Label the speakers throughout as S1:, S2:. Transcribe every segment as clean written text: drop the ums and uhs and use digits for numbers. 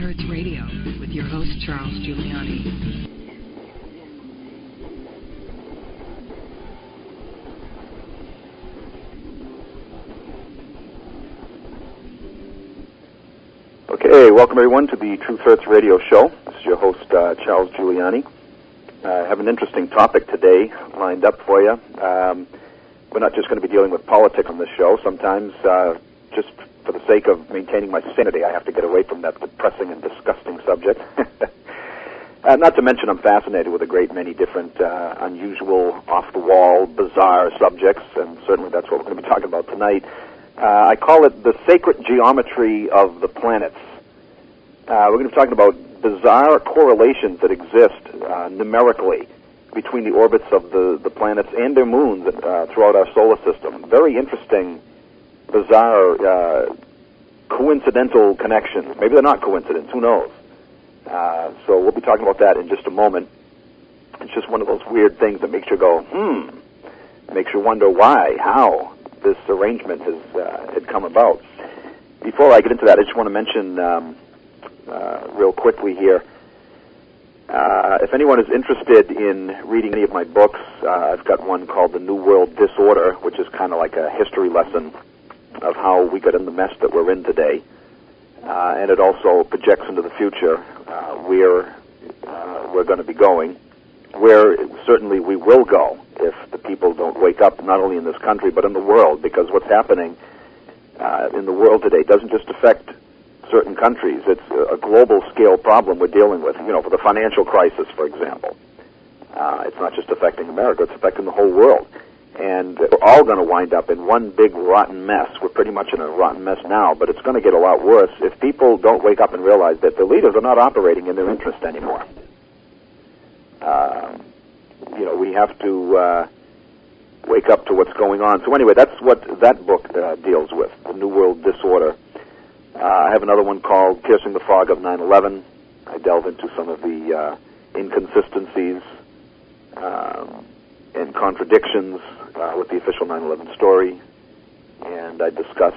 S1: Hertz Radio with your host, Charles Giuliani.
S2: Okay, welcome everyone to the Truth Hertz Radio Show. This is your host, Charles Giuliani. I have an interesting topic today lined up for you. We're not just going to be dealing with politics on this show. Sometimes, just for the sake of maintaining my sanity, I have to get away from that depressing and disgusting subject. Not to mention I'm fascinated with a great many different unusual, off-the-wall, bizarre subjects, and certainly that's what we're going to be talking about tonight. I call it the sacred geometry of the planets. We're going to be talking about bizarre correlations that exist numerically between the orbits of the planets and their moons throughout our solar system. Very interesting, bizarre, coincidental connections. Maybe they're not coincidence, who knows? So we'll be talking about that in just a moment. It's just one of those weird things that makes you go, makes you wonder why, how this arrangement had come about. Before I get into that, I just want to mention real quickly here, if anyone is interested in reading any of my books, I've got one called The New World Disorder, which is kind of like a history lesson of how we got in the mess that we're in today. And it also projects into the future where we're going to be going, where certainly we will go if the people don't wake up, not only in this country, but in the world, because what's happening in the world today doesn't just affect certain countries. It's a global scale problem we're dealing with, for the financial crisis, for example. It's not just affecting America, it's affecting the whole world. And we're all going to wind up in one big rotten mess. We're pretty much in a rotten mess now, but it's going to get a lot worse if people don't wake up and realize that the leaders are not operating in their interest anymore. We have to wake up to what's going on. So anyway, that's what that book deals with, The New World Disorder. I have another one called Piercing the Fog of 9/11. I delve into some of the inconsistencies and contradictions with the official 9/11 story, and I discuss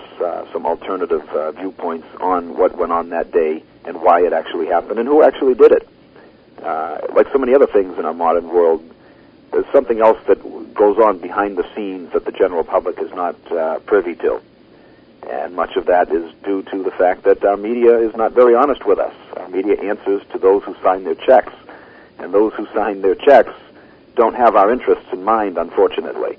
S2: some alternative viewpoints on what went on that day and why it actually happened and who actually did it. Like so many other things in our modern world, there's something else that goes on behind the scenes that the general public is not privy to. And much of that is due to the fact that our media is not very honest with us. Our media answers to those who sign their checks, and those who sign their checks don't have our interests in mind, unfortunately.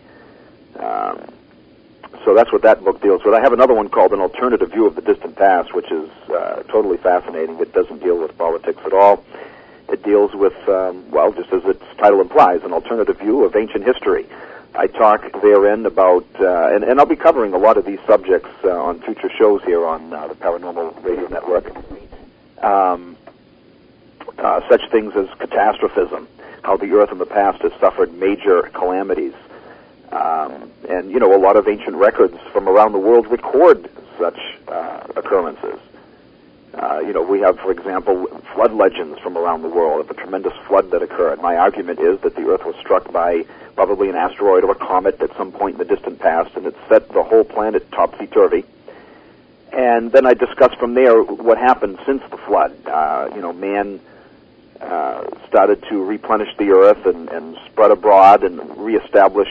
S2: So that's what that book deals with. I have another one called An Alternative View of the Distant Past, which is totally fascinating. It doesn't deal with politics at all. It deals with, just as its title implies, an alternative view of ancient history. I talk therein about, and I'll be covering a lot of these subjects on future shows here on the Paranormal Radio Network, such things as catastrophism, how the Earth in the past has suffered major calamities. And, a lot of ancient records from around the world record such occurrences. We have, for example, flood legends from around the world of a tremendous flood that occurred. My argument is that the Earth was struck by probably an asteroid or a comet at some point in the distant past, and it set the whole planet topsy-turvy. And then I discuss from there what happened since the flood. Man started to replenish the Earth and spread abroad and reestablish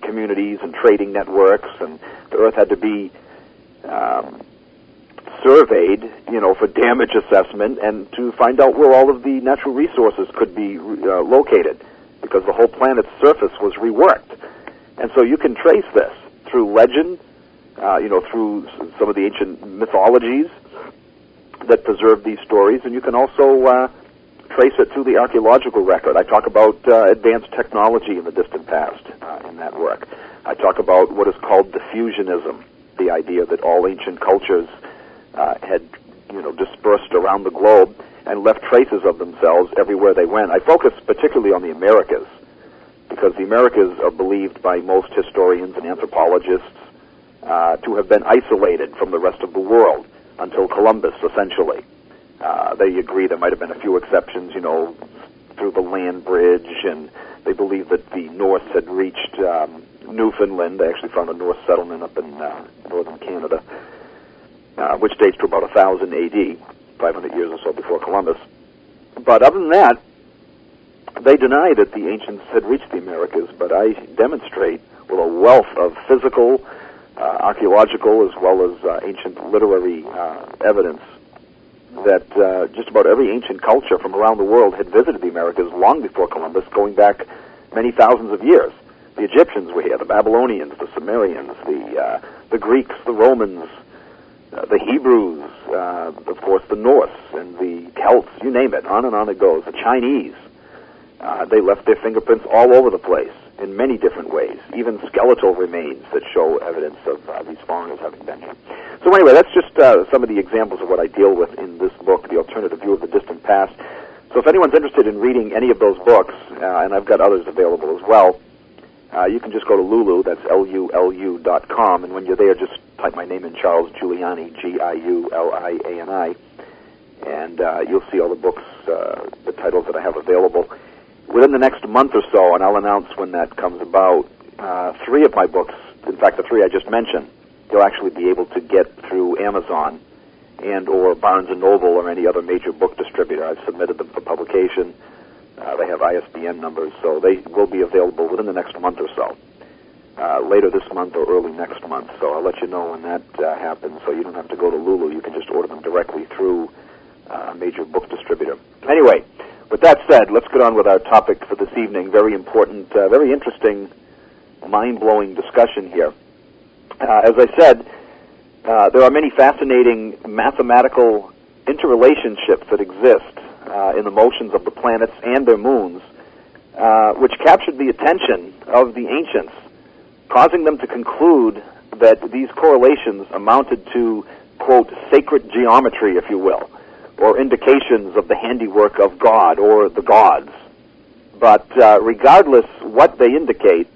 S2: communities and trading networks, and the Earth had to be surveyed, for damage assessment and to find out where all of the natural resources could be located, because the whole planet's surface was reworked. And so you can trace this through legend, through some of the ancient mythologies that preserve these stories, and you can also trace it through the archaeological record. I talk about advanced technology in the distant past in that work. I talk about what is called diffusionism, the idea that all ancient cultures had, dispersed around the globe and left traces of themselves everywhere they went. I focus particularly on the Americas, because the Americas are believed by most historians and anthropologists to have been isolated from the rest of the world until Columbus, essentially. They agree there might have been a few exceptions, through the land bridge, and they believe that the Norse had reached Newfoundland. They actually found a Norse settlement up in northern Canada, which dates to about 1000 AD. 500 years or so before Columbus. But other than that, they deny that the ancients had reached the Americas, but I demonstrate with a wealth of physical, archaeological, as well as ancient literary evidence that just about every ancient culture from around the world had visited the Americas long before Columbus, going back many thousands of years. The Egyptians were here, the Babylonians, the Sumerians, the Greeks, the Romans, the Hebrews, of course the Norse, and the Celts, you name it, on and on it goes. The Chinese, they left their fingerprints all over the place in many different ways, even skeletal remains that show evidence of these foreigners having been here. So anyway, that's just some of the examples of what I deal with in this book, The Alternative View of the Distant Past. So if anyone's interested in reading any of those books, and I've got others available as well, you can just go to Lulu, that's LULU.com, and when you're there, just type my name in, Charles Giuliani, Giuliani, and you'll see all the books, the titles that I have available. Within the next month or so, and I'll announce when that comes about, 3 of my books, in fact the 3 I just mentioned, you'll actually be able to get through Amazon and or Barnes & Noble or any other major book distributor. I've submitted them for publication. They have ISBN numbers, so they will be available within the next month or so, later this month or early next month. So I'll let you know when that happens, so you don't have to go to Lulu. You can just order them directly through a major book distributor. Anyway, with that said, let's get on with our topic for this evening. Very important, very interesting, mind-blowing discussion here. As I said, there are many fascinating mathematical interrelationships that exist in the motions of the planets and their moons, which captured the attention of the ancients, causing them to conclude that these correlations amounted to, quote, sacred geometry, if you will, or indications of the handiwork of God or the gods. But regardless what they indicate,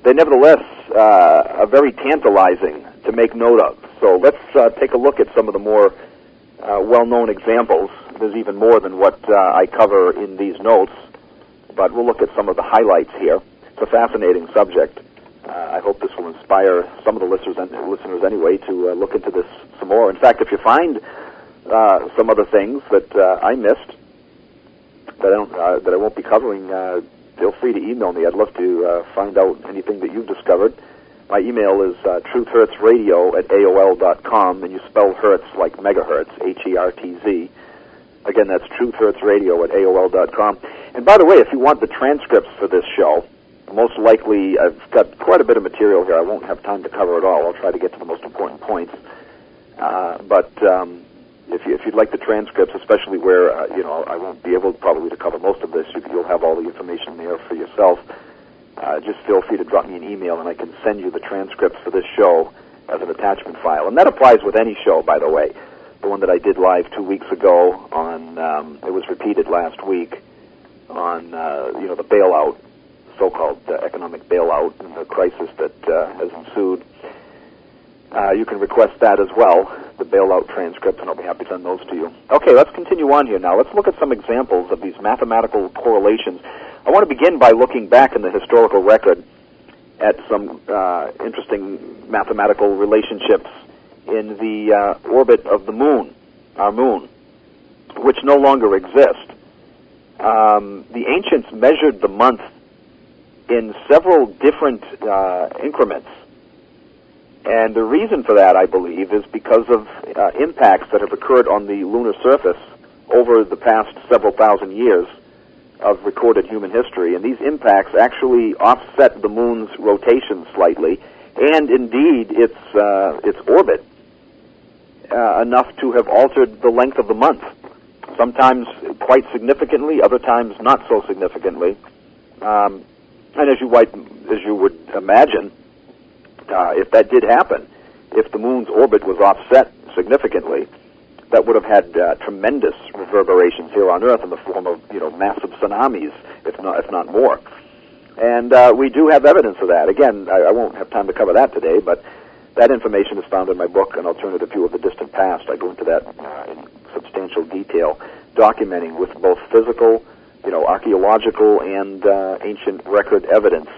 S2: they nevertheless are very tantalizing to make note of. So let's take a look at some of the more well-known examples. There's even more than what I cover in these notes, but we'll look at some of the highlights here. It's a fascinating subject. I hope this will inspire some of the listeners anyway to look into this some more. In fact, if you find some other things that I missed that I won't be covering, feel free to email me. I'd love to find out anything that you've discovered. My email is truthhertzradio@aol.com, and you spell Hertz like megahertz, Hertz. Again, that's truthhertzradio@aol.com. And by the way, if you want the transcripts for this show, most likely I've got quite a bit of material here. I won't have time to cover it all. I'll try to get to the most important points. But if you'd like the transcripts, especially where I won't be able probably to cover most of this, you'll have all the information there for yourself. Just feel free to drop me an email, and I can send you the transcripts for this show as an attachment file. And that applies with any show, by the way. The one that I did live 2 weeks ago on, it was repeated last week on, the bailout, so-called economic bailout and the crisis that has ensued. You can request that as well, the bailout transcript, and I'll be happy to send those to you. Okay, let's continue on here now. Let's look at some examples of these mathematical correlations. I want to begin by looking back in the historical record at some interesting mathematical relationships in the orbit of the moon, our moon, which no longer exist. The ancients measured the month in several different increments. And the reason for that, I believe, is because of impacts that have occurred on the lunar surface over the past several thousand years of recorded human history. And these impacts actually offset the moon's rotation slightly, and indeed its orbit, enough to have altered the length of the month. Sometimes quite significantly, other times not so significantly. And as you would imagine, if that did happen, if the moon's orbit was offset significantly, that would have had tremendous reverberations here on Earth in the form of massive tsunamis, if not more. And we do have evidence of that. Again, I won't have time to cover that today, but that information is found in my book, An Alternative View of the Distant Past. I go into that in substantial detail, documenting with both physical, archaeological, and ancient record evidence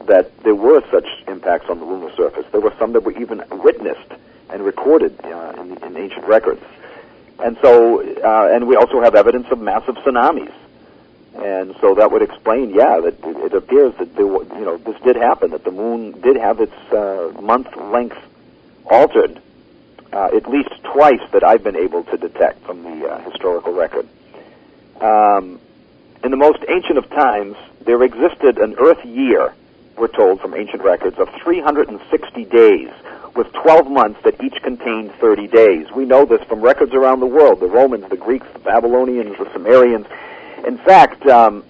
S2: that there were such impacts on the lunar surface. There were some that were even witnessed and recorded in ancient records. And so, and we also have evidence of massive tsunamis. And so that would explain, that it appears that this did happen, that the moon did have its month length altered at least twice that I've been able to detect from the historical record. In the most ancient of times, there existed an Earth year, we're told from ancient records, of 360 days, with 12 months that each contained 30 days. We know this from records around the world, the Romans, the Greeks, the Babylonians, the Sumerians. In fact, the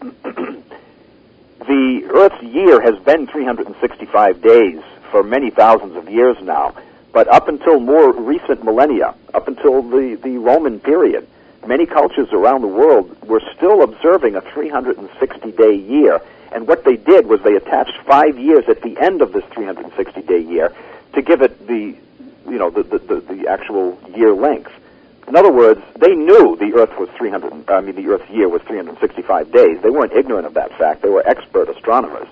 S2: Earth's year has been 365 days for many thousands of years now, but up until more recent millennia, up until the Roman period, many cultures around the world were still observing a 360-day year, and what they did was they attached 5 years at the end of this 360-day year to give it the actual year length. In other words, they knew the Earth's year was 365 days. They weren't ignorant of that fact. They were expert astronomers.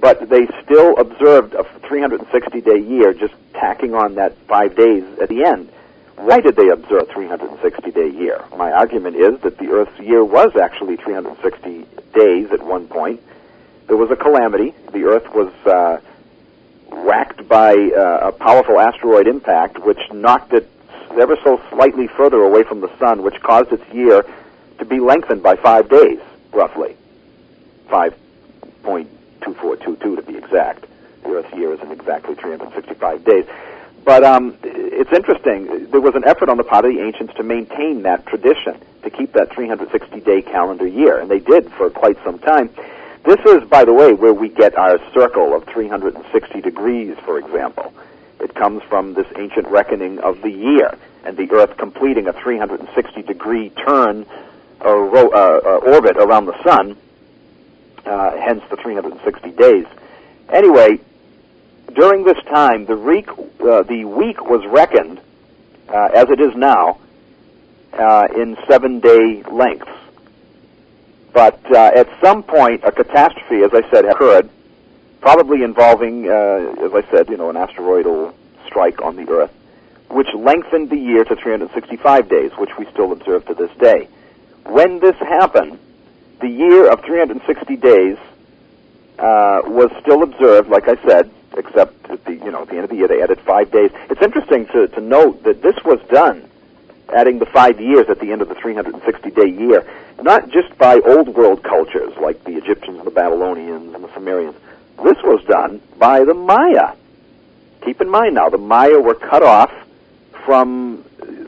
S2: But they still observed a 360-day year, just tacking on that 5 days at the end. Why did they observe a 360-day year? My argument is that the Earth's year was actually 360 days at one point. There was a calamity. The Earth was whacked by a powerful asteroid impact, which knocked it ever so slightly further away from the sun, which caused its year to be lengthened by 5 days, roughly. 5.2422 to be exact. The Earth's year isn't exactly 365 days. But it's interesting. There was an effort on the part of the ancients to maintain that tradition, to keep that 360-day calendar year, and they did for quite some time. This is, by the way, where we get our circle of 360 degrees, for example. It comes from this ancient reckoning of the year, and the Earth completing a 360-degree turn or orbit around the sun, hence the 360 days. Anyway, during this time, the week was reckoned, as it is now, in 7-day lengths. But at some point, a catastrophe, as I said, occurred, probably involving, as I said, an asteroidal strike on the Earth, which lengthened the year to 365 days, which we still observe to this day. When this happened, the year of 360 days was still observed, like I said, except at the end of the year they added 5 days. It's interesting to note that this was done, adding the 5 years at the end of the 360-day year, not just by old world cultures like the Egyptians and the Babylonians and the Sumerians. This was done by the Maya. Keep in mind now, the Maya were cut off from,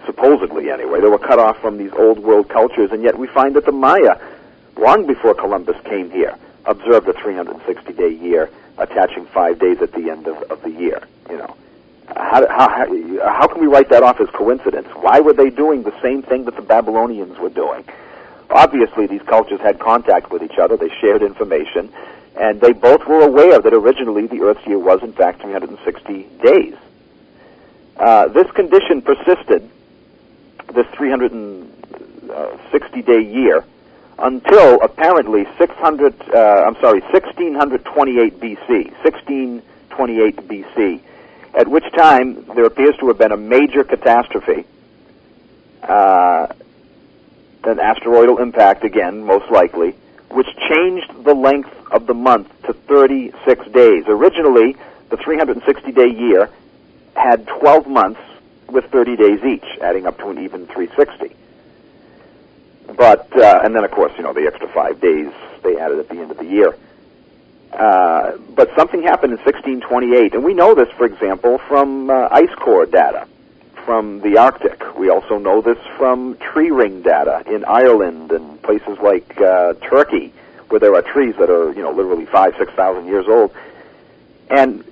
S2: supposedly anyway, they were cut off from these old world cultures, and yet we find that the Maya, long before Columbus came here, observed a 360-day year, attaching 5 days at the end of the year. How can we write that off as coincidence? Why were they doing the same thing that the Babylonians were doing? Obviously, these cultures had contact with each other. They shared information, and they both were aware that originally the Earth's year was, in fact, 360 days. This condition persisted, this 360-day year, until apparently 1628 BC, at which time there appears to have been a major catastrophe, an asteroidal impact again, most likely, which changed the length of the month to 36 days. Originally, the 360-day year had 12 months with 30 days each, adding up to an even 360. But, and then, of course, the extra 5 days they added at the end of the year. But something happened in 1628, and we know this, for example, from ice core data from the Arctic. We also know this from tree ring data in Ireland and places like Turkey, where there are trees that are, literally 5,000 to 6,000 years old. And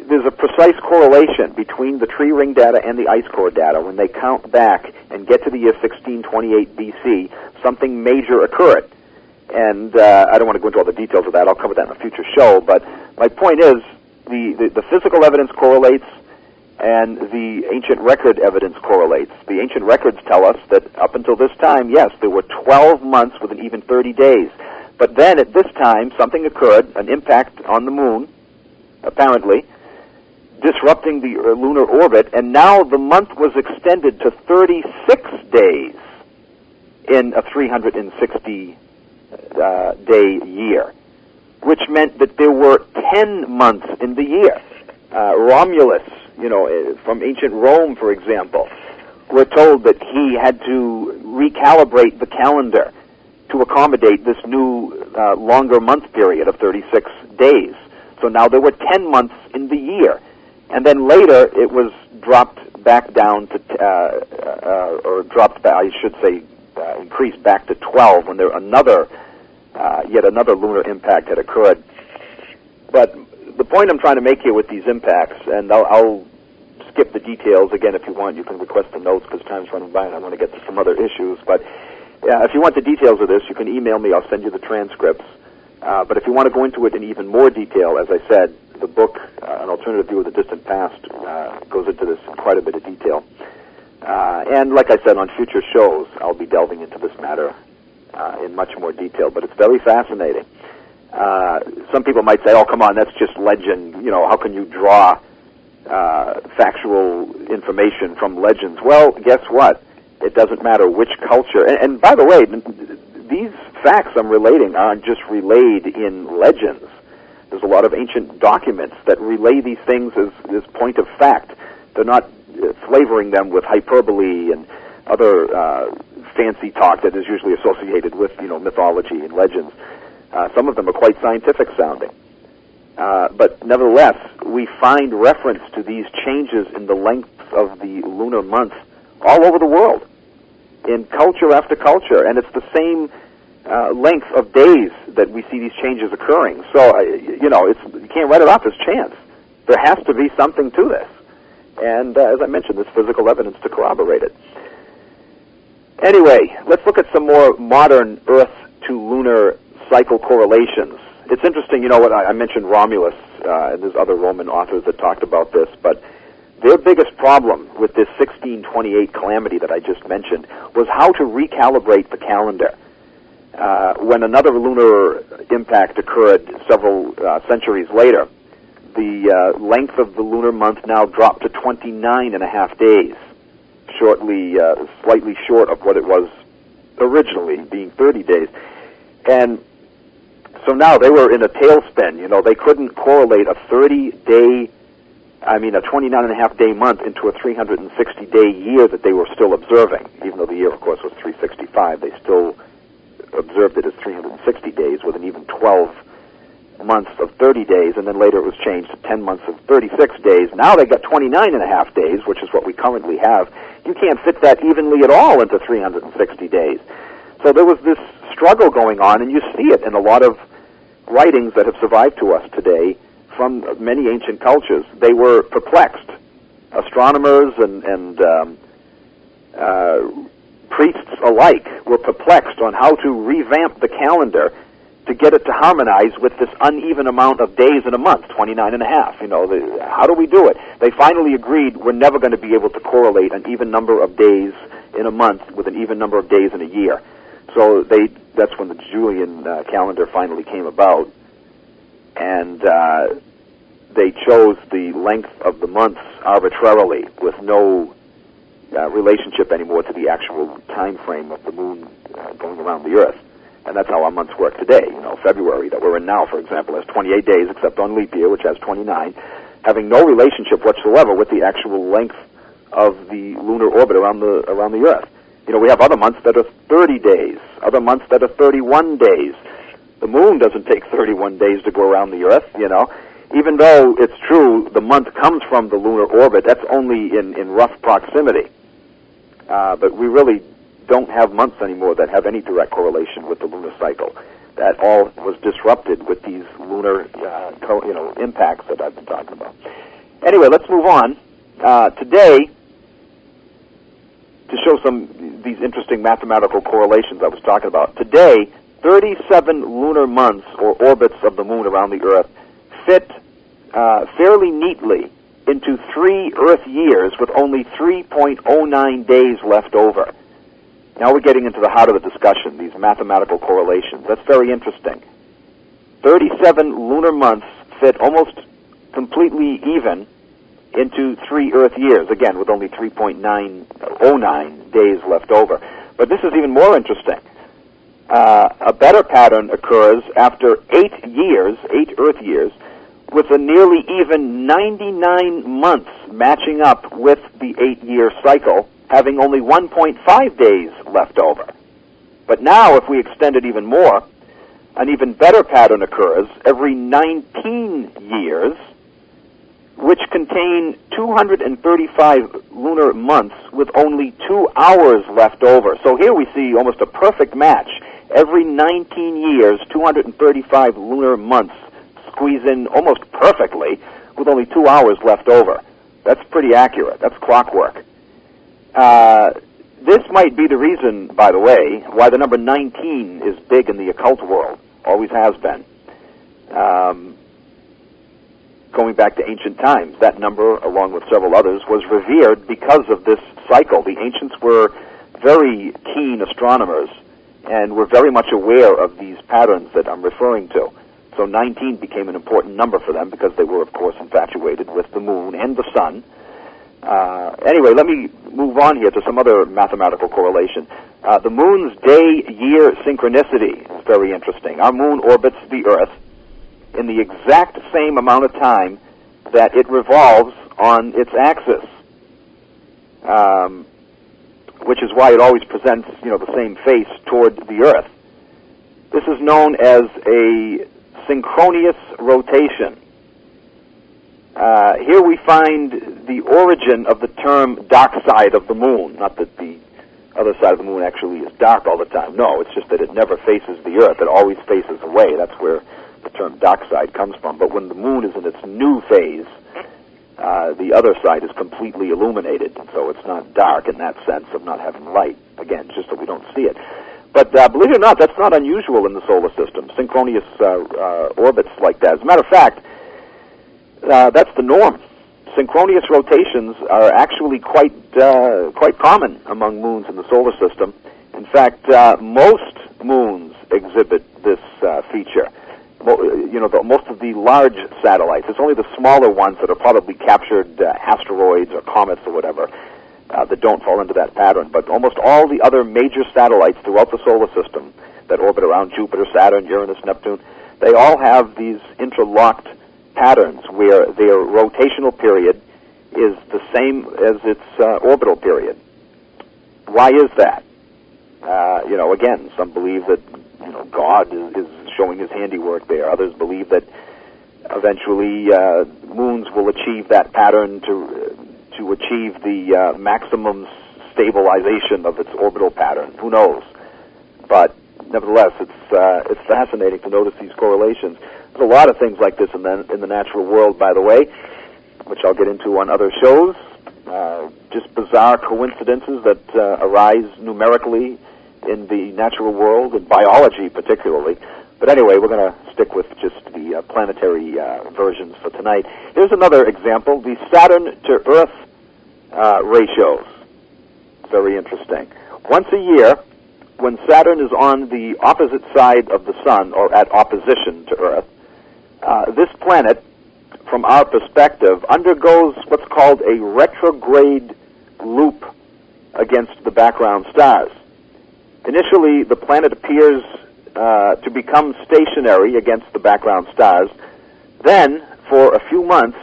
S2: there's a precise correlation between the tree ring data and the ice core data. When they count back and get to the year 1628 BC, something major occurred. And I don't want to go into all the details of that. I'll cover that in a future show. But my point is, the physical evidence correlates, and the ancient record evidence correlates. The ancient records tell us that up until this time, yes, there were 12 months with an even 30 days. But then at this time, something occurred, an impact on the moon, apparently, disrupting the lunar orbit, and now the month was extended to 36 days in a 360-day year, which meant that there were 10 months in the year. Romulus, from ancient Rome, for example, we're told that he had to recalibrate the calendar to accommodate this new longer month period of 36 days. So now there were 10 months in the year. And then later it was dropped back down to, increased back to 12 when yet another lunar impact had occurred. But the point I'm trying to make here with these impacts, and I'll skip the details. Again, if you want, you can request the notes because time's running by and I want to get to some other issues. But if you want the details of this, you can email me. I'll send you the transcripts. But if you want to go into it in even more detail, as I said, the book, An Alternative View of the Distant Past, goes into this in quite a bit of detail. And like I said, on future shows, I'll be delving into this matter in much more detail. But it's very fascinating. Some people might say, oh, come on, that's just legend. How can you draw factual information from legends? Well, guess what? It doesn't matter which culture. And by the way, these facts I'm relating aren't just relayed in legends. There's a lot of ancient documents that relay these things as point of fact. They're not flavoring them with hyperbole and other fancy talk that is usually associated with, mythology and legends. Some of them are quite scientific sounding. But nevertheless, we find reference to these changes in the length of the lunar month all over the world, in culture after culture, and it's the same length of days that we see these changes occurring. So, you can't write it off as chance. There has to be something to this. And as I mentioned, there's physical evidence to corroborate it. Anyway, let's look at some more modern Earth to lunar cycle correlations. It's interesting, I mentioned Romulus, and there's other Roman authors that talked about this, but their biggest problem with this 1628 calamity that I just mentioned was how to recalibrate the calendar. When another lunar impact occurred several centuries later, the length of the lunar month now dropped to 29 and a half days, slightly short of what it was originally, being 30 days. And so now they were in a tailspin. They couldn't correlate a 29 and a half day month into a 360-day year that they were still observing. Even though the year, of course, was 365, they still observed it as 360 days with an even 12 months of 30 days, and then later it was changed to 10 months of 36 days. Now they got 29 and a half days, which is what we currently have. You can't fit that evenly at all into 360 days. So there was this struggle going on, and you see it in a lot of writings that have survived to us today from many ancient cultures. They were perplexed. Astronomers and priests alike were perplexed on how to revamp the calendar to get it to harmonize with this uneven amount of days in a month, 29 and a half. How do we do it? They finally agreed we're never going to be able to correlate an even number of days in a month with an even number of days in a year. So that's when the Julian calendar finally came about, and they chose the length of the months arbitrarily with no relationship anymore to the actual time frame of the moon going around the Earth. And that's how our months work today. February that we're in now, for example, has 28 days, except on leap year, which has 29, having no relationship whatsoever with the actual length of the lunar orbit around the Earth. We have other months that are 30 days, other months that are 31 days. The moon doesn't take 31 days to go around the Earth, Even though it's true the month comes from the lunar orbit, that's only in rough proximity. But we really don't have months anymore that have any direct correlation with the lunar cycle. That all was disrupted with these lunar, impacts that I've been talking about. Anyway, let's move on. Today, to show these interesting mathematical correlations I was talking about. Today, 37 lunar months or orbits of the moon around the Earth fit fairly neatly into 3 Earth years with only 3.09 days left over. Now we're getting into the heart of the discussion, these mathematical correlations. That's very interesting. 37 lunar months fit almost completely even into 3 Earth years, again, with only 3.909 days left over. But this is even more interesting. A better pattern occurs after 8 years, 8 Earth years, with a nearly even 99 months matching up with the 8-year cycle, having only 1.5 days left over. But now, if we extend it even more, an even better pattern occurs every 19 years, which contain 235 lunar months with only 2 hours left over. So here we see almost a perfect match. Every 19 years, 235 lunar months squeeze in almost perfectly with only 2 hours left over. That's pretty accurate. That's clockwork. This might be the reason, by the way, why the number 19 is big in the occult world. Always has been. Going back to ancient times, that number, along with several others, was revered because of this cycle. The ancients were very keen astronomers and were very much aware of these patterns that I'm referring to. So 19 became an important number for them because they were, of course, infatuated with the moon and the sun. Anyway, let me move on here to some other mathematical correlation. The moon's day-year synchronicity is very interesting. Our moon orbits the Earth in the exact same amount of time that it revolves on its axis, which is why it always presents, the same face toward the Earth. This is known as a synchronous rotation. Here we find the origin of the term dark side of the moon. Not that the other side of the moon actually is dark all the time. No, it's just that it never faces the Earth. It always faces away. That's where the term dark side comes from. But when the moon is in its new phase, the other side is completely illuminated. And so it's not dark in that sense of not having light. Again, it's just that we don't see it. But believe it or not, that's not unusual in the solar system, synchronous orbits like that. As a matter of fact, that's the norm. Synchronous rotations are actually quite common among moons in the solar system. In fact, most moons exhibit this feature. Most of the large satellites. It's only the smaller ones that are probably captured asteroids or comets or whatever that don't fall into that pattern. But almost all the other major satellites throughout the solar system that orbit around Jupiter, Saturn, Uranus, Neptune, they all have these interlocked patterns where their rotational period is the same as its orbital period. Why is that? Again, some believe that God is showing his handiwork there. Others believe that eventually moons will achieve that pattern to achieve the maximum stabilization of its orbital pattern. Who knows? But nevertheless, it's fascinating to notice these correlations. There's a lot of things like this in the natural world, by the way, which I'll get into on other shows. Just bizarre coincidences that arise numerically in the natural world, in biology particularly. But anyway, we're going to stick with just the planetary versions for tonight. Here's another example, the Saturn to Earth ratios. Very interesting. Once a year, when Saturn is on the opposite side of the Sun, or at opposition to Earth, this planet, from our perspective, undergoes what's called a retrograde loop against the background stars. Initially, the planet appears to become stationary against the background stars. Then, for a few months,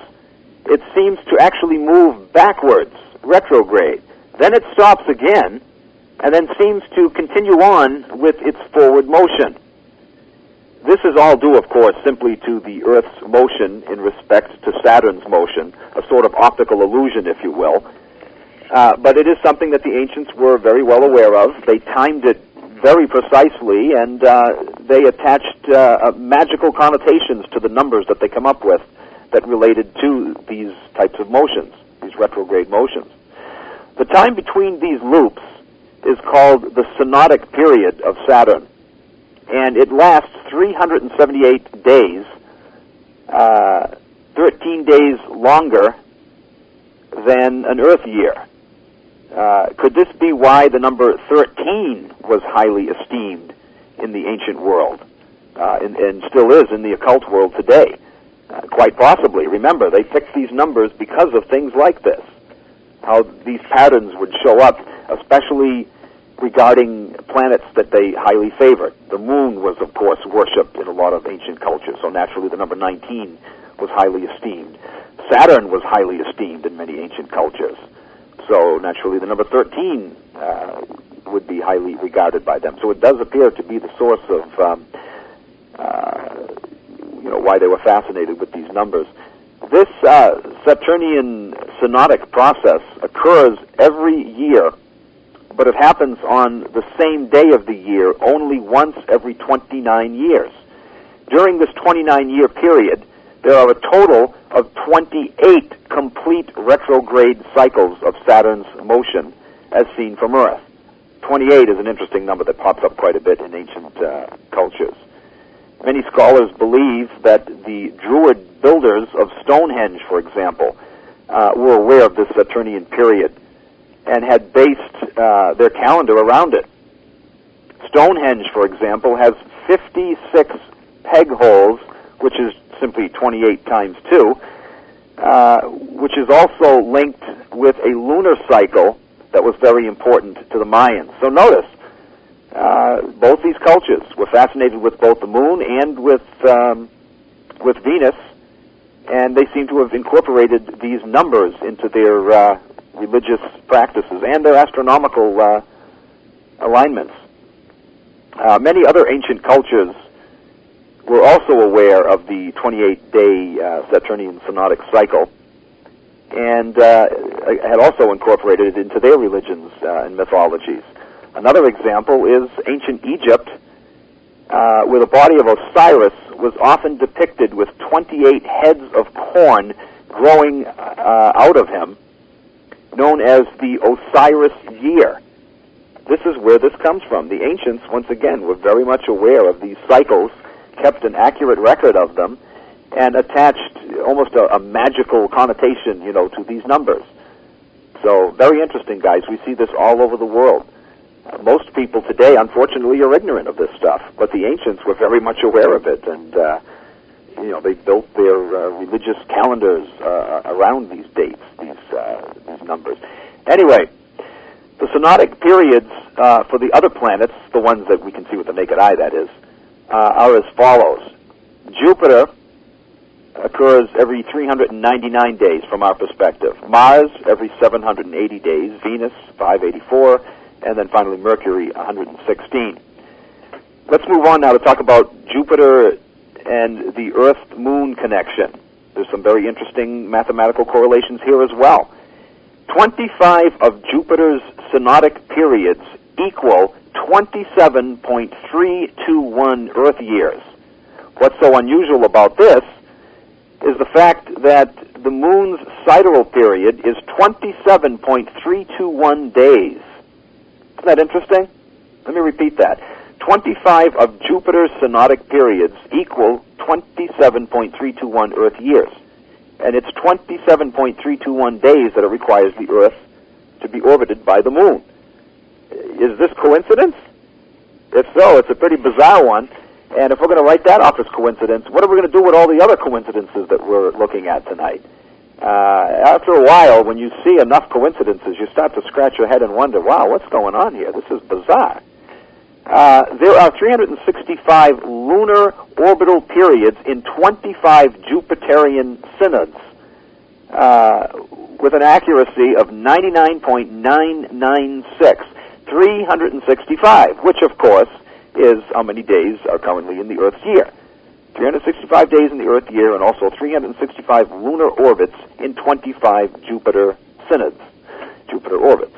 S2: it seems to actually move backwards, retrograde. Then it stops again, and then seems to continue on with its forward motion. This is all due, of course, simply to the Earth's motion in respect to Saturn's motion, a sort of optical illusion, if you will. But it is something that the ancients were very well aware of. They timed it very precisely, and they attached magical connotations to the numbers that they come up with that related to these types of motions, these retrograde motions. The time between these loops is called the synodic period of Saturn, and it lasts 378 days, 13 days longer than an Earth year. Could this be why the number 13 was highly esteemed in the ancient world, and still is in the occult world today? Quite possibly. Remember, they picked these numbers because of things like this, how these patterns would show up, especially regarding planets that they highly favored. The moon was, of course, worshipped in a lot of ancient cultures, so naturally the number 19 was highly esteemed. Saturn was highly esteemed in many ancient cultures, so naturally the number 13 would be highly regarded by them. So it does appear to be the source of why they were fascinated with these numbers. This Saturnian synodic process occurs every year, but it happens on the same day of the year only once every 29 years. During this 29-year period, there are a total of 28 complete retrograde cycles of Saturn's motion as seen from Earth. 28 is an interesting number that pops up quite a bit in ancient cultures. Many scholars believe that the Druid builders of Stonehenge, for example, were aware of this Saturnian period and had based their calendar around it. Stonehenge, for example, has 56 peg holes, which is simply 28 times 2, which is also linked with a lunar cycle that was very important to the Mayans. So notice, both these cultures were fascinated with both the moon and with Venus, and they seem to have incorporated these numbers into their religious practices and their astronomical alignments. Many other ancient cultures were also aware of the 28-day Saturnian synodic cycle and had also incorporated it into their religions and mythologies. Another example is ancient Egypt, where the body of Osiris was often depicted with 28 heads of corn growing out of him, known as the Osiris year. This is where this comes from. The ancients, once again, were very much aware of these cycles, kept an accurate record of them, and attached almost a magical connotation, to these numbers. So, very interesting, guys. We see this all over the world. Most people today, unfortunately, are ignorant of this stuff, but the ancients were very much aware of it, and they built their religious calendars around these dates, these numbers. Anyway, the synodic periods for the other planets, the ones that we can see with the naked eye, that is, are as follows. Jupiter occurs every 399 days from our perspective. Mars every 780 days. Venus 584. And then finally Mercury 116. Let's move on now to talk about Jupiter and the Earth-Moon connection. There's some very interesting mathematical correlations here as well. 25 of Jupiter's synodic periods equal 27.321 Earth years. What's so unusual about this is the fact that the Moon's sidereal period is 27.321 days. Isn't that interesting? Let me repeat that. 25 of Jupiter's synodic periods equal 27.321 Earth years. And it's 27.321 days that it requires the Earth to be orbited by the Moon. Is this coincidence? If so, it's a pretty bizarre one. And if we're going to write that off as coincidence, what are we going to do with all the other coincidences that we're looking at tonight? After a while, when you see enough coincidences, you start to scratch your head and wonder, wow, what's going on here? This is bizarre. There are 365 lunar orbital periods in 25 Jupiterian synods, with an accuracy of 99.996, 365, which, of course, is how many days are currently in the Earth's year. 365 days in the Earth year, and also 365 lunar orbits in 25 Jupiter synods, Jupiter orbits.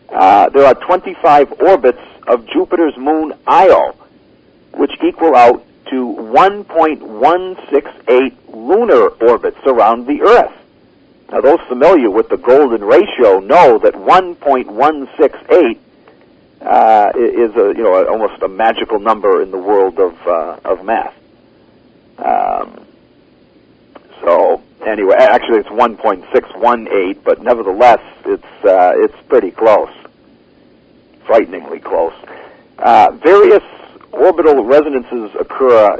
S2: There are 25 orbits of Jupiter's moon Io, which equal out to 1.168 lunar orbits around the Earth. Now, those familiar with the golden ratio know that 1.168 is almost a magical number in the world of math. So anyway, actually it's 1.618, but nevertheless it's pretty close, frighteningly close. Various orbital resonances occur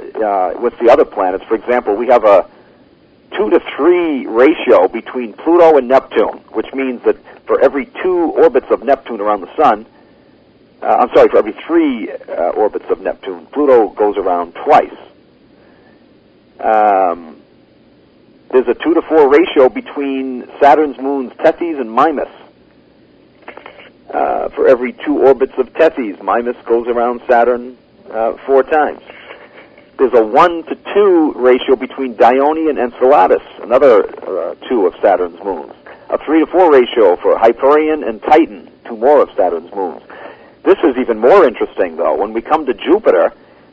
S2: with the other planets. For example, we have a 2 to 3 ratio between Pluto and Neptune, which means that for every 2 orbits of Neptune around the Sun, for every 3 orbits of Neptune, Pluto goes around twice. There's a 2 to 4 ratio between Saturn's moons Tethys and Mimas. For every 2 orbits of Tethys, Mimas goes around Saturn 4 times. There's a 1 to 2 ratio between Dione and Enceladus, another 2 of Saturn's moons. A 3 to 4 ratio for Hyperion and Titan, 2 more of Saturn's moons. This is even more interesting, though. When we come to Jupiter,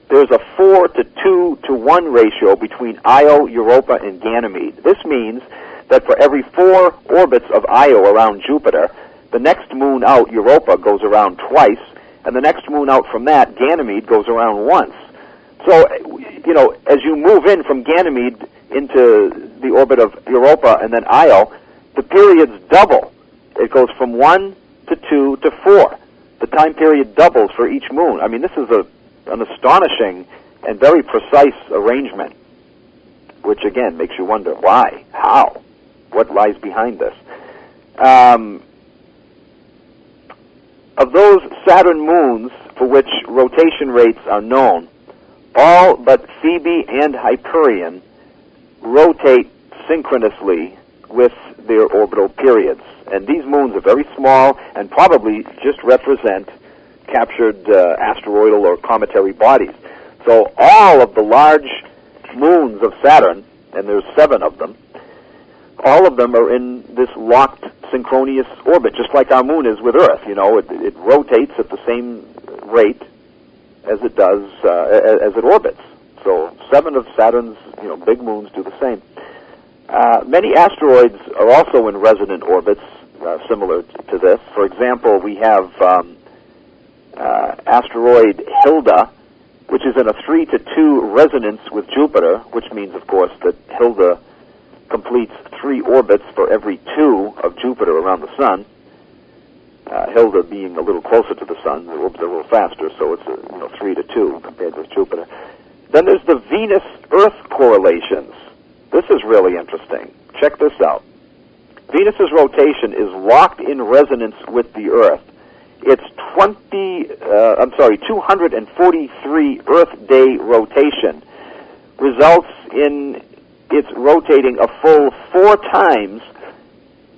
S2: there's a 4 to 2 to 1 ratio between Io, Europa, and Ganymede. This means that for every 4 orbits of Io around Jupiter, the next moon out, Europa, goes around twice, and the next moon out from that, Ganymede, goes around once. So, as you move in from Ganymede into the orbit of Europa and then Io, the periods double. It goes from 1 to 2 to 4. The time period doubles for each moon. I mean, this is an astonishing and very precise arrangement, which, again, makes you wonder why, how, what lies behind this. Of those Saturn moons for which rotation rates are known, all but Phoebe and Hyperion rotate synchronously with their orbital periods. And these moons are very small and probably just represent captured asteroidal or cometary bodies. So all of the large moons of Saturn, and there's 7 of them, all of them are in this locked synchronous orbit, just like our moon is with Earth. It rotates at the same rate as it does, as it orbits. So 7 of Saturn's, big moons do the same. Many asteroids are also in resonant orbits, similar to this. For example, we have asteroid Hilda, which is in a 3 to 2 resonance with Jupiter, which means, of course, that Hilda completes 3 orbits for every 2 of Jupiter around the Sun. Hilda being a little closer to the Sun, the orbits are a little faster, so it's 3 to 2 compared with Jupiter. Then there's the Venus-Earth correlations. This is really interesting. Check this out. Venus's rotation is locked in resonance with the Earth. Its 243 Earth day rotation results in its rotating a full 4 times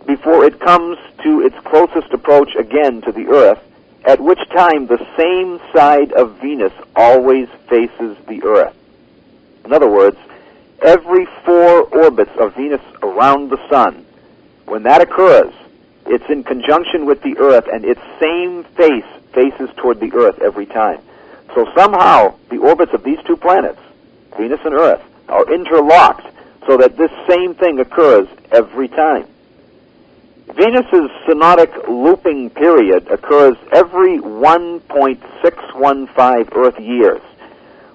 S2: before it comes to its closest approach again to the Earth, at which time the same side of Venus always faces the Earth. In other words, every 4 orbits of Venus around the Sun, when that occurs, it's in conjunction with the Earth, and its same face faces toward the Earth every time. So somehow, the orbits of these 2 planets, Venus and Earth, are interlocked so that this same thing occurs every time. Venus's synodic looping period occurs every 1.615 Earth years,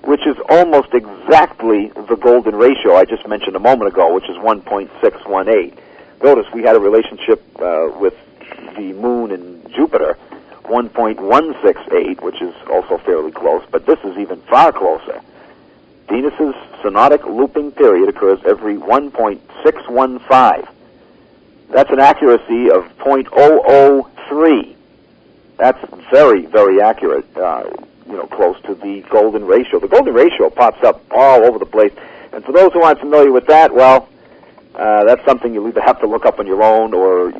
S2: which is almost exactly the golden ratio I just mentioned a moment ago, which is 1.618. Notice we had a relationship with the Moon and Jupiter, 1.168, which is also fairly close, but this is even far closer. Venus's synodic looping period occurs every 1.615. That's an accuracy of 0.003. That's very, very accurate, close to the golden ratio. The golden ratio pops up all over the place. And for those who aren't familiar with that, well, that's something you'll either have to look up on your own or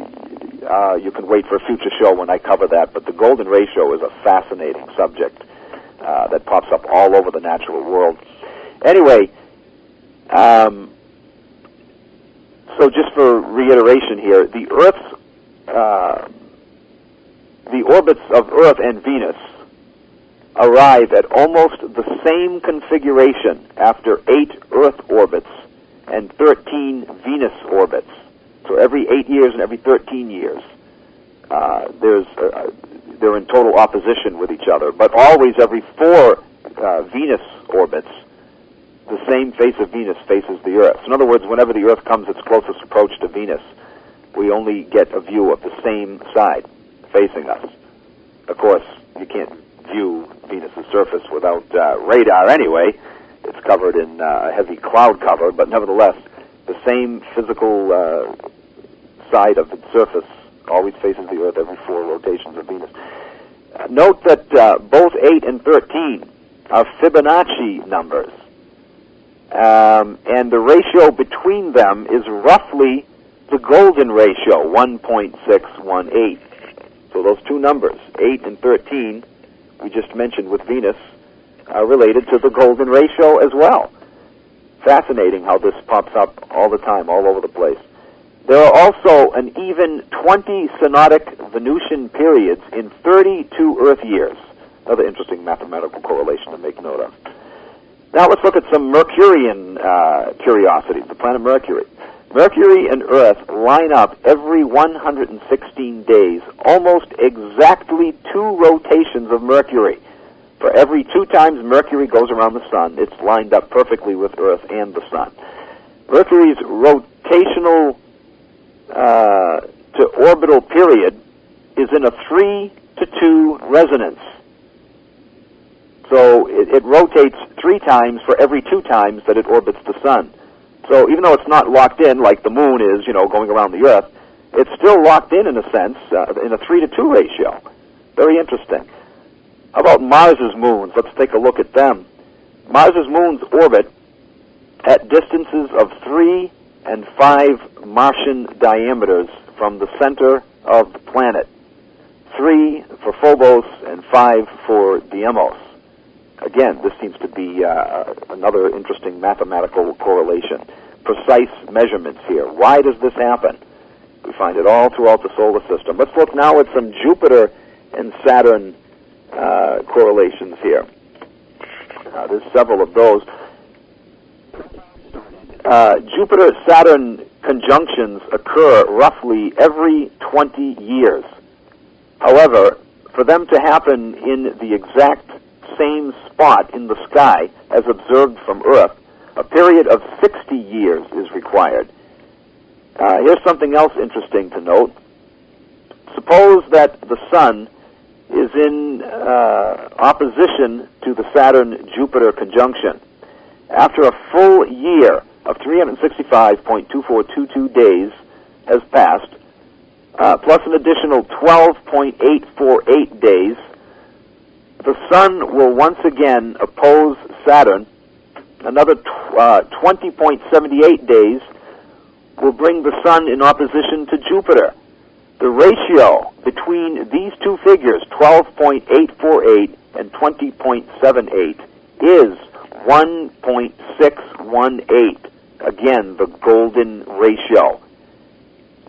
S2: you can wait for a future show when I cover that. But the golden ratio is a fascinating subject that pops up all over the natural world. Anyway, so just for reiteration here, the orbits of Earth and Venus arrive at almost the same configuration after 8 Earth orbits and 13 Venus orbits. So every 8 years and every 13 years, they're in total opposition with each other. But always every 4 Venus orbits, the same face of Venus faces the Earth. So in other words, whenever the Earth comes its closest approach to Venus, we only get a view of the same side facing us. Of course, you can't view Venus's surface without radar anyway. It's covered in a heavy cloud cover, but nevertheless, the same physical side of the surface always faces the Earth every 4 rotations of Venus. Note that both 8 and 13 are Fibonacci numbers, and the ratio between them is roughly the golden ratio, 1.618. So those two numbers, 8 and 13, we just mentioned with Venus, are related to the golden ratio as well. Fascinating how this pops up all the time, all over the place. There are also an even 20 synodic Venusian periods in 32 Earth years. Another interesting mathematical correlation to make note of. Now let's look at some Mercurian curiosities, the planet Mercury. Mercury and Earth line up every 116 days, almost exactly 2 rotations of Mercury. For every 2 times Mercury goes around the Sun, it's lined up perfectly with Earth and the Sun. Mercury's rotational to orbital period is in a 3-to-2 resonance. So it rotates 3 times for every 2 times that it orbits the Sun. So even though it's not locked in like the Moon is, going around the Earth, it's still locked in a sense, in a 3-to-2 ratio. Very interesting. How about Mars's moons? Let's take a look at them. Mars's moons orbit at distances of 3 and 5 Martian diameters from the center of the planet. 3 for Phobos and 5 for Deimos. Again, this seems to be another interesting mathematical correlation. Precise measurements here. Why does this happen? We find it all throughout the solar system. Let's look now at some Jupiter and Saturn correlations here. There's several of those. Jupiter-Saturn conjunctions occur roughly every 20 years. However, for them to happen in the exact same spot in the sky as observed from Earth, a period of 60 years is required. Here's something else interesting to note. Suppose that the Sun is in opposition to the Saturn-Jupiter conjunction. After a full year of 365.2422 days has passed, plus an additional 12.848 days, the Sun will once again oppose Saturn. Another 20.78 days will bring the Sun in opposition to Jupiter. The ratio between these two figures, 12.848 and 20.78, is 1.618. Again, the golden ratio.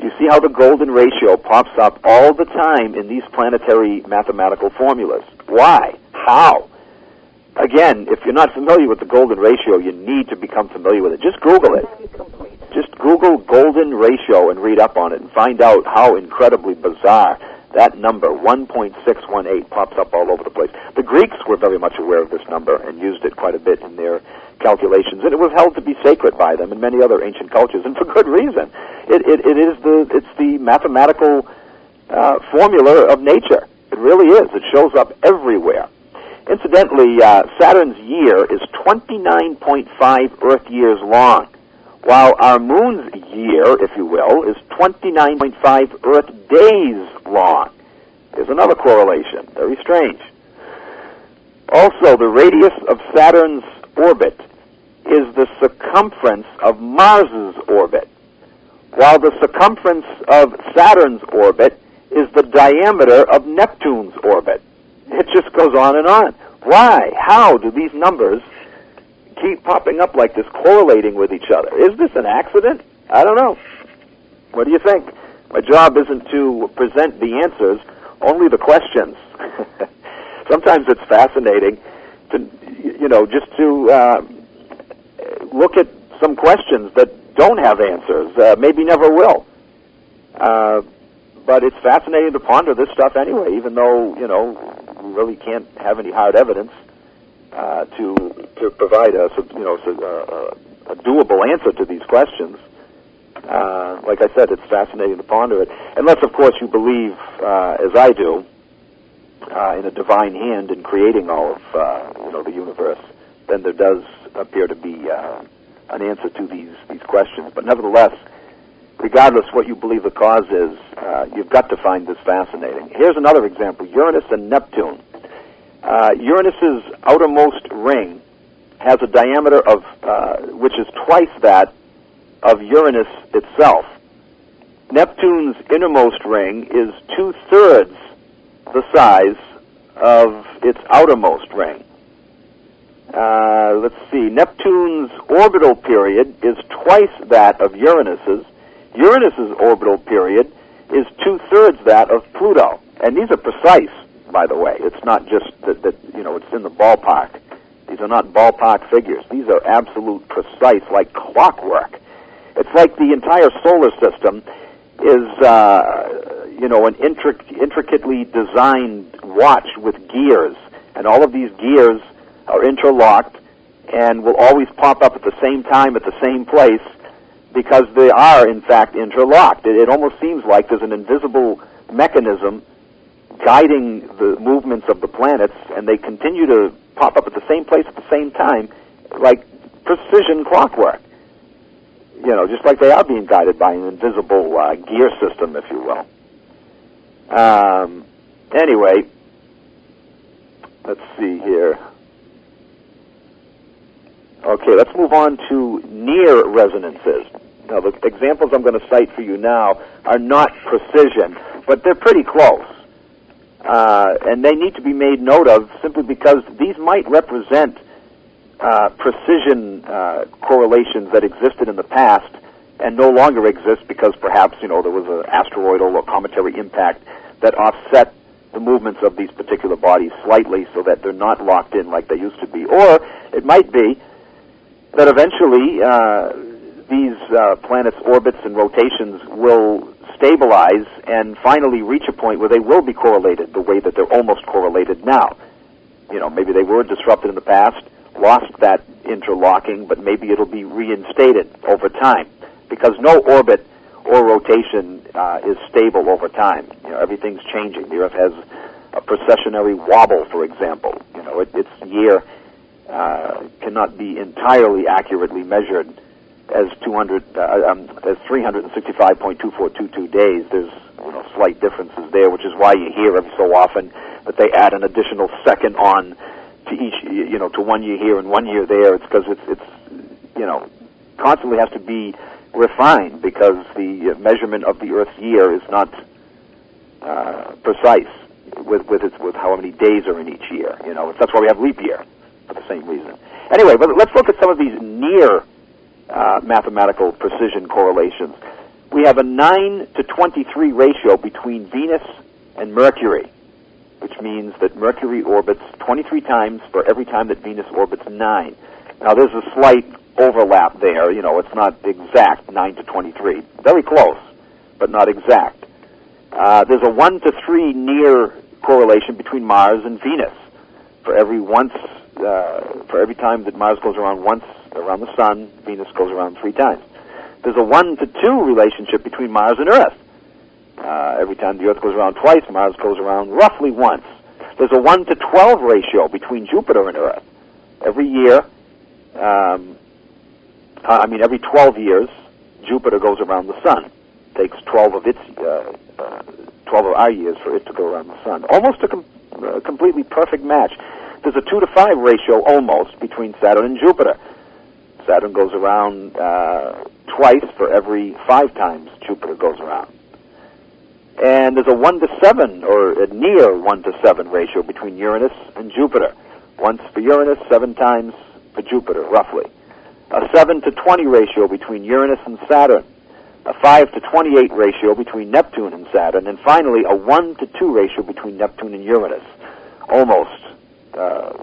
S2: You see how the golden ratio pops up all the time in these planetary mathematical formulas. Why? How? Again, if you're not familiar with the golden ratio, you need to become familiar with it. Just Google it. Just Google golden ratio and read up on it and find out how incredibly bizarre that number, 1.618, pops up all over the place. The Greeks were very much aware of this number and used it quite a bit in their calculations, and it was held to be sacred by them and many other ancient cultures, and for good reason. It's the mathematical formula of nature. It really is. It shows up everywhere. Incidentally, Saturn's year is 29.5 Earth years long, while our Moon's year, if you will, is 29.5 Earth days long. There's another correlation. Very strange. Also, the radius of Saturn's orbit is the circumference of Mars's orbit, while the circumference of Saturn's orbit is the diameter of Neptune's orbit. It just goes on and on. Why? How do these numbers keep popping up like this, correlating with each other? Is this an accident? I don't know. What do you think? My job isn't to present the answers, only the questions. Sometimes it's fascinating to, just to look at some questions that don't have answers, maybe never will. But it's fascinating to ponder this stuff anyway, even though, we really can't have any hard evidence to provide us, a doable answer to these questions. Like I said, it's fascinating to ponder it. Unless, of course, you believe, as I do, in a divine hand in creating all of, the universe, then there does appear to be an answer to these questions. But nevertheless, regardless what you believe the cause is, you've got to find this fascinating. Here's another example, Uranus and Neptune. Uranus's outermost ring has a diameter of, which is twice that of Uranus itself. Neptune's innermost ring is 2/3 the size of its outermost ring. Let's see, Neptune's orbital period is twice that of Uranus's. Uranus's orbital period is 2/3 that of Pluto. And these are precise, by the way. It's not just that it's in the ballpark. These are not ballpark figures. These are absolute precise, like clockwork. It's like the entire solar system is, an intricately designed watch with gears. And all of these gears are interlocked and will always pop up at the same time at the same place because they are, in fact, interlocked. It almost seems like there's an invisible mechanism guiding the movements of the planets, and they continue to pop up at the same place at the same time, like precision clockwork. Just like they are being guided by an invisible gear system, if you will. Anyway, let's see here. Okay, let's move on to near resonances. Now, the examples I'm going to cite for you now are not precision, but they're pretty close. And they need to be made note of simply because these might represent precision correlations that existed in the past and no longer exist because perhaps, there was an asteroidal or cometary impact that offset the movements of these particular bodies slightly so that they're not locked in like they used to be. Or it might be that eventually these planets' orbits and rotations will stabilize and finally reach a point where they will be correlated the way that they're almost correlated now. Maybe they were disrupted in the past, lost that interlocking, but maybe it'll be reinstated over time because no orbit or rotation is stable over time. Everything's changing. The Earth has a precessionary wobble, for example. Its year cannot be entirely accurately measured as 365.2422 days. There's slight differences there, which is why you hear every so often that they add an additional second on to each, to 1 year here and 1 year there. It's because it's constantly has to be refined because the measurement of the Earth's year is not precise with how many days are in each year. That's why we have leap year for the same reason. Anyway, but let's look at some of these near mathematical precision correlations. We have a 9:23 ratio between Venus and Mercury, which means that Mercury orbits 23 times for every time that Venus orbits 9. Now, there's a slight overlap there. It's not exact 9:23. Very close, but not exact. There's a 1:3 near correlation between Mars and Venus. For every time that Mars goes around once around the Sun, Venus goes around 3 times. There's a 1:2 relationship between Mars and Earth. Every time the Earth goes around twice, Mars goes around roughly once. There's a 1:12 ratio between Jupiter and Earth. Every year, every 12 years, Jupiter goes around the Sun. It takes 12 of our years for it to go around the Sun. Almost a completely perfect match. There's a 2:5 ratio almost between Saturn and Jupiter. Saturn goes around twice for every 5 times Jupiter goes around. And there's a 1:7 or a near 1:7 ratio between Uranus and Jupiter. Once for Uranus, 7 times for Jupiter, roughly. A 7:20 ratio between Uranus and Saturn. A 5:28 ratio between Neptune and Saturn. And finally, a 1:2 ratio between Neptune and Uranus. Almost a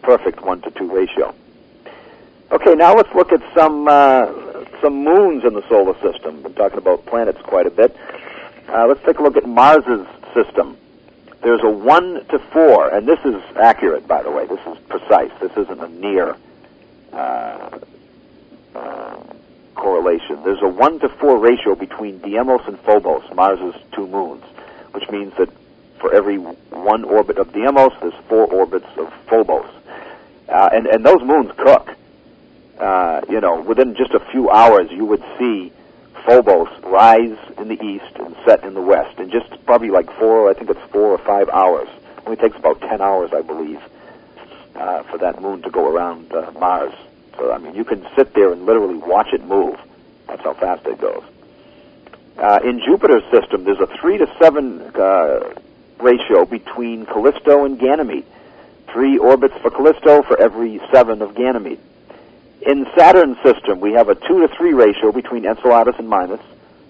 S2: perfect 1:2 ratio. Okay, now let's look at some moons in the solar system. We've been talking about planets quite a bit. Let's take a look at Mars's system. There's a 1:4, and this is accurate, by the way. This is precise. This isn't a near correlation. There's a 1:4 ratio between Deimos and Phobos, Mars's 2 moons, which means that for every 1 orbit of Deimos, there's 4 orbits of Phobos. And those moons cook. within just a few hours, you would see Phobos rise in the east and set in the west in just probably like 4 or 5 hours. It only takes about 10 hours, I believe, for that moon to go around Mars. So, I mean, you can sit there and literally watch it move. That's how fast it goes. In Jupiter's system, there's a 3 to 7 ratio between Callisto and Ganymede. 3 orbits for Callisto for every 7 of Ganymede. In Saturn's system, we have a 2 to 3 ratio between Enceladus and Mimas,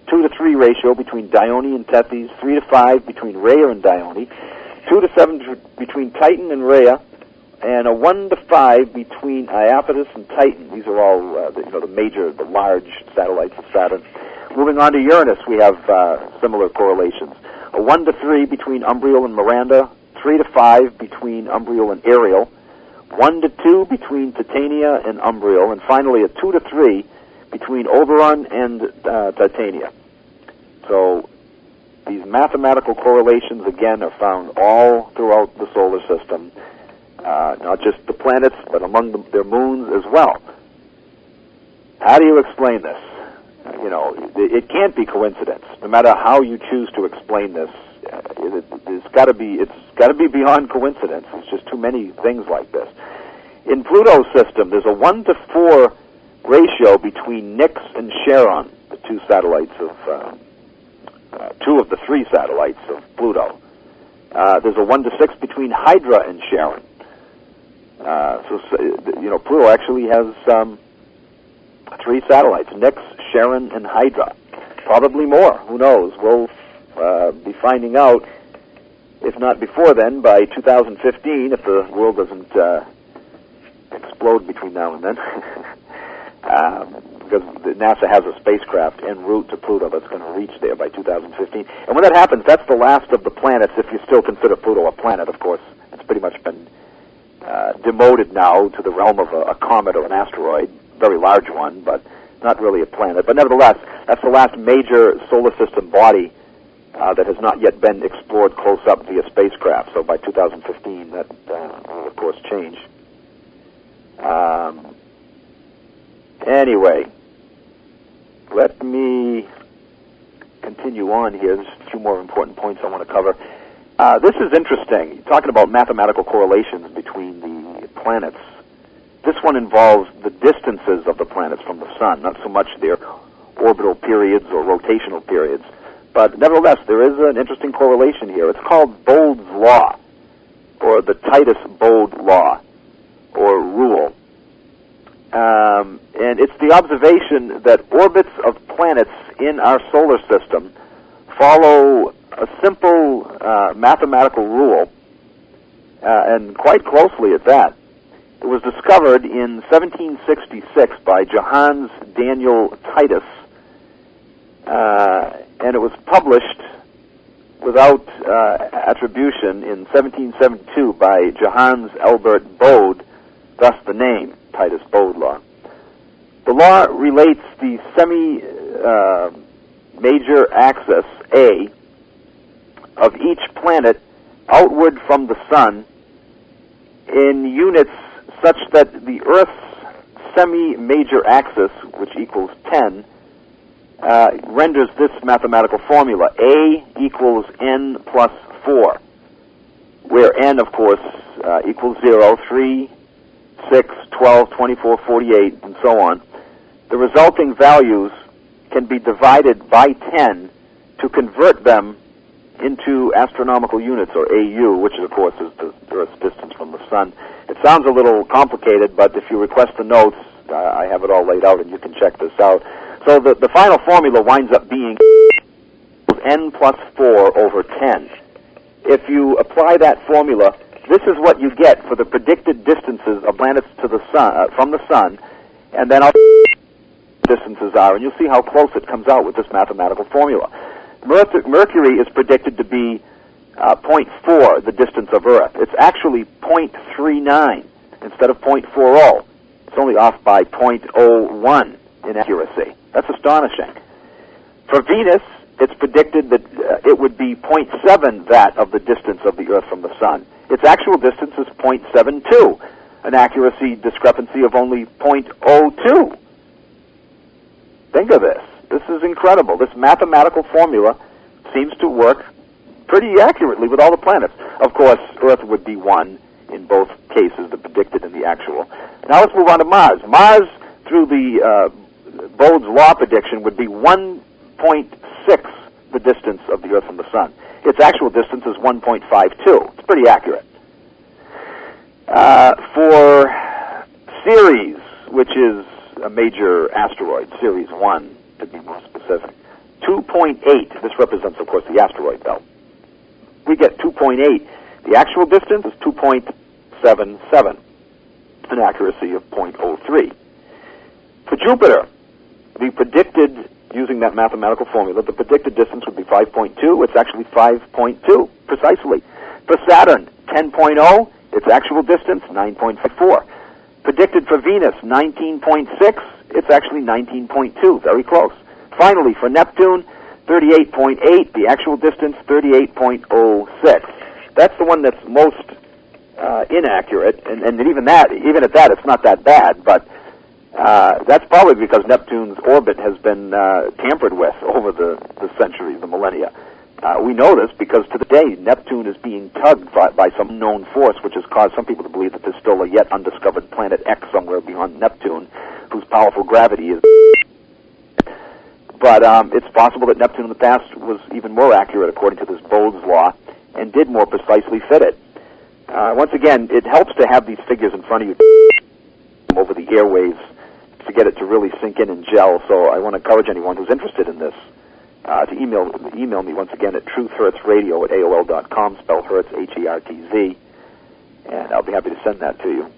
S2: 2 to 3 ratio between Dione and Tethys, 3 to 5 between Rhea and Dione, 2 to 7 between Titan and Rhea, and a 1 to 5 between Iapetus and Titan. These are all the large satellites of Saturn. Moving on to Uranus, we have similar correlations. A 1 to 3 between Umbriel and Miranda, 3 to 5 between Umbriel and Ariel, 1 to 2 between Titania and Umbriel, and finally a 2 to 3 between Oberon and Titania. So these mathematical correlations, again, are found all throughout the solar system, not just the planets, but among their moons as well. How do you explain this? It can't be coincidence. No matter how you choose to explain this, it's got to be beyond coincidence. There's just too many things like this. In Pluto's system, there's a 1 to 4 ratio between Nix and Charon, the 2 satellites of 2 of the 3 satellites of Pluto. There's a 1 to 6 between Hydra and Charon. Pluto actually has 3 satellites: Nix, Charon, and Hydra. Probably more. Who knows? We'll be finding out, if not before then, by 2015, if the world doesn't explode between now and then. Because NASA has a spacecraft en route to Pluto that's going to reach there by 2015. And when that happens, that's the last of the planets, if you still consider Pluto a planet, of course. It's pretty much been demoted now to the realm of a comet or an asteroid, very large one, but not really a planet. But nevertheless, that's the last major solar system body that has not yet been explored close up via spacecraft. So by 2015, that will, of course, change. Anyway, let me continue on here. There's a few more important points I want to cover. This is interesting. Talking about mathematical correlations between the planets. This one involves the distances of the planets from the Sun, not so much their orbital periods or rotational periods. But nevertheless, there is an interesting correlation here. It's called Bode's Law, or the Titus-Bode Law, or rule. And it's the observation that orbits of planets in our solar system follow a simple mathematical rule, and quite closely at that. It was discovered in 1766 by Johannes Daniel Titus, and it was published without attribution in 1772 by Johannes Albert Bode, thus the name, Titus-Bode Law. The law relates the semi-major axis, A, of each planet outward from the Sun in units such that the Earth's semi-major axis, which equals 10, renders this mathematical formula: A equals n plus 4, where n, of course, equals 0, 3, 6, 12, 24, 48, and so on. The resulting values can be divided by 10 to convert them into astronomical units, or AU, which, of course, is the Earth's distance from the Sun. It sounds a little complicated, but if you request the notes, I have it all laid out, and you can check this out. So the final formula winds up being n plus 4 over 10. If you apply that formula, this is what you get for the predicted distances of planets to the Sun, from the Sun, and then distances are, and you'll see how close it comes out with this mathematical formula. Mercury is predicted to be 0.4, the distance of Earth. It's actually 0.39 instead of 0.40. It's only off by 0.01 in accuracy. That's astonishing. For Venus, it's predicted that it would be 0.7 that of the distance of the Earth from the Sun. Its actual distance is 0.72. an accuracy discrepancy of only 0.02. Think of this. This is incredible. This mathematical formula seems to work pretty accurately with all the planets. Of course, Earth would be one in both cases, the predicted and the actual. Now let's move on to Mars. Mars, through the Bode's law prediction, would be 1.6 the distance of the Earth from the Sun. Its actual distance is 1.52. It's pretty accurate. For Ceres, which is a major asteroid, Ceres 1, to be more specific, 2.8. This represents, of course, the asteroid belt. We get 2.8. The actual distance is 2.77, an accuracy of 0.03. For Jupiter, the predicted, using that mathematical formula, the predicted distance would be 5.2. It's actually 5.2, precisely. For Saturn, 10.0. Its actual distance, 9.4. Predicted for Venus, 19.6. It's actually 19.2, very close. Finally, for Neptune, 38.8. The actual distance, 38.06. That's the one that's most inaccurate, and even at that, it's not that bad, but that's probably because Neptune's orbit has been tampered with over the centuries, the millennia. We know this because to the day, Neptune is being tugged by some known force, which has caused some people to believe that there's still a yet undiscovered planet X somewhere beyond Neptune, whose powerful gravity is... But it's possible that Neptune in the past was even more accurate according to this Bode's law, and did more precisely fit it. Once again, it helps to have these figures in front of you over the airwaves to get it to really sink in and gel, so I want to encourage anyone who's interested in this to email me once again at truthhertzradio@aol.com, spell Hertz, Hertz, and I'll be happy to send that to you.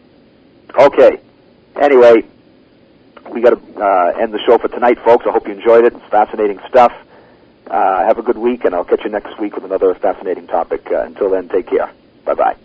S2: Okay, anyway, we got to end the show for tonight, folks. I hope you enjoyed it. It's fascinating stuff. Have a good week, and I'll catch you next week with another fascinating topic. Until then, take care. Bye-bye.